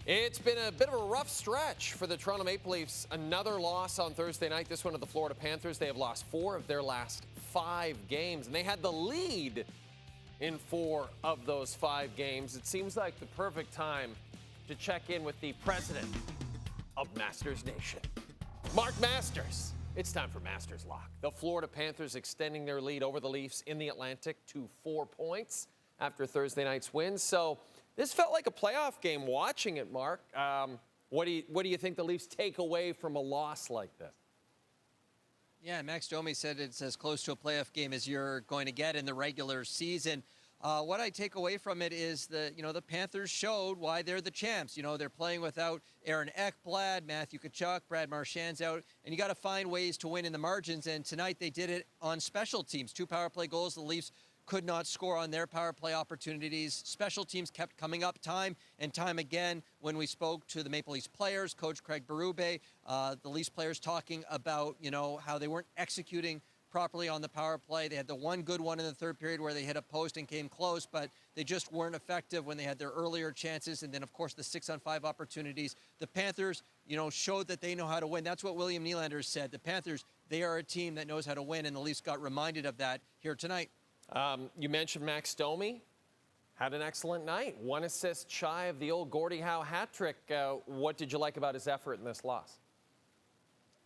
It's been a bit of a rough stretch for the Toronto Maple Leafs. Another loss on Thursday night, this one to the Florida Panthers. They have lost 4 of their last 5 games, and they had the lead in 4 of those 5 games. It seems like the perfect time to check in with the president of Masters Nation, Mark Masters. It's time for Masters Lock. The Florida Panthers extending their lead over the Leafs in the Atlantic to 4 points after Thursday night's win. So this felt like a playoff game watching it, Mark. What do you think the Leafs take away from a loss like this? Yeah, Max Domi said it's as close to a playoff game as you're going to get in the regular season. What I take away from it is the Panthers showed why they're the champs. They're playing without Aaron Ekblad, Matthew Tkachuk, Brad Marchand's out, and you got to find ways to win in the margins. And tonight they did it on special teams. 2 power play goals. The Leafs could not score on their power play opportunities. Special teams kept coming up time and time again. When we spoke to the Maple Leafs players, Coach Craig Berube, the Leafs players talking about, how they weren't executing properly on the power play. They had the one good one in the third period where they hit a post and came close, but they just weren't effective when they had their earlier chances. And then, of course, the 6-on-5 opportunities. The Panthers, showed that they know how to win. That's what William Nylander said. The Panthers, they are a team that knows how to win, and the Leafs got reminded of that here tonight. You mentioned Max Domi. Had an excellent night. 1 assist shy of the old Gordie Howe hat trick. What did you like about his effort in this loss?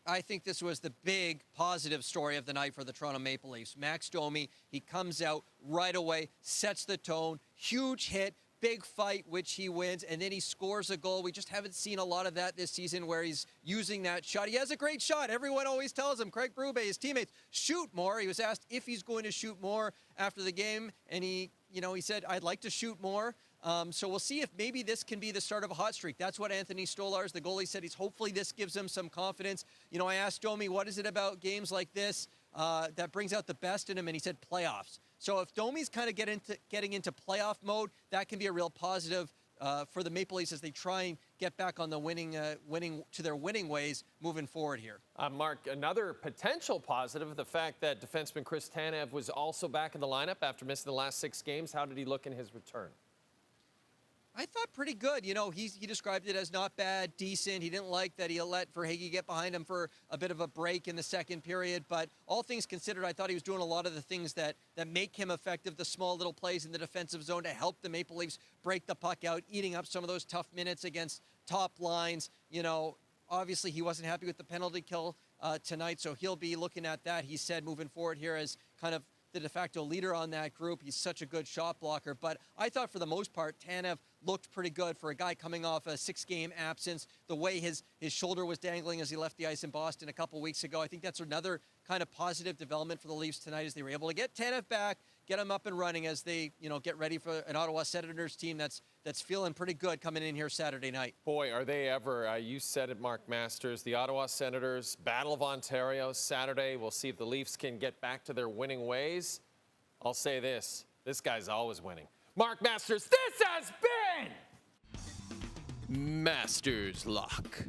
I think this was the big positive story of the night for the Toronto Maple Leafs. Max Domi, he comes out right away, sets the tone, huge hit, big fight, which he wins, and then he scores a goal. We just haven't seen a lot of that this season where he's using that shot. He has a great shot. Everyone always tells him, Craig Berube, his teammates, shoot more. He was asked if he's going to shoot more after the game, and he said, I'd like to shoot more. So we'll see if maybe this can be the start of a hot streak. That's what Anthony Stolarz, the goalie, said. Hopefully this gives him some confidence. I asked Domi, what is it about games like this that brings out the best in him? And he said playoffs. So if Domi's kind of getting into playoff mode, that can be a real positive for the Maple Leafs as they try and get back on the winning ways moving forward here. Mark, another potential positive, the fact that defenseman Chris Tanev was also back in the lineup after missing the last 6 games. How did he look in his return? I thought pretty good. He described it as not bad, decent. He didn't like that he let Verhaeghe get behind him for a bit of a break in the second period. But all things considered, I thought he was doing a lot of the things that make him effective, the small little plays in the defensive zone to help the Maple Leafs break the puck out, eating up some of those tough minutes against top lines. Obviously he wasn't happy with the penalty kill tonight, so he'll be looking at that, he said, moving forward here as kind of the de facto leader on that group. He's such a good shot blocker. But I thought for the most part, Tanev looked pretty good for a guy coming off a 6-game absence. The way his shoulder was dangling as he left the ice in Boston a couple weeks ago. I think that's another kind of positive development for the Leafs tonight as they were able to get Tanev back, get him up and running as they, get ready for an Ottawa Senators team that's feeling pretty good coming in here Saturday night. Boy, are they ever. You said it, Mark Masters. The Ottawa Senators, Battle of Ontario, Saturday. We'll see if the Leafs can get back to their winning ways. I'll say this guy's always winning. Mark Masters, this has been Masters Lock.